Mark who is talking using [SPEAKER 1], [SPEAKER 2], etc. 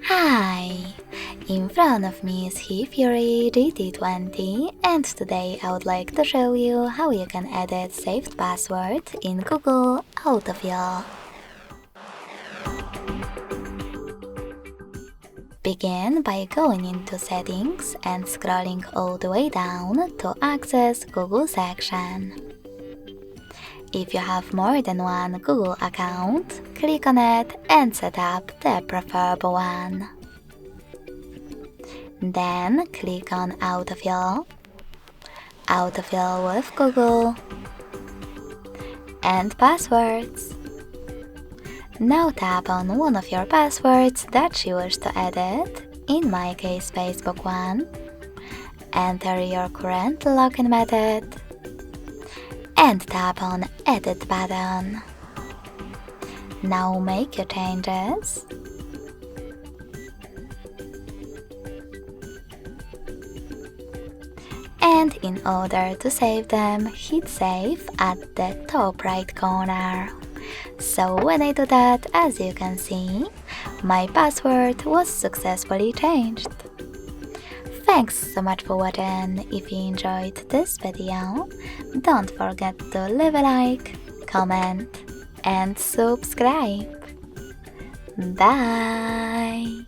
[SPEAKER 1] Hi! In front of me is Hafury GT20 and today I would like to show you how you can edit saved password in Google Autofill. Begin by going into Settings and scrolling all the way down to access Google section. If you have more than one Google account, click on it and set up the preferable one. Then click on Autofill, Autofill with Google, and Passwords. Now tap on one of your passwords that you wish to edit, in my case Facebook one. Enter your current login method and tap on Edit button. Now make your changes. And in order to save them, hit save at the top right corner. So when I do that, as you can see, my password was successfully changed. Thanks so much for watching. If you enjoyed this video, don't forget to leave a like, comment and subscribe. Bye!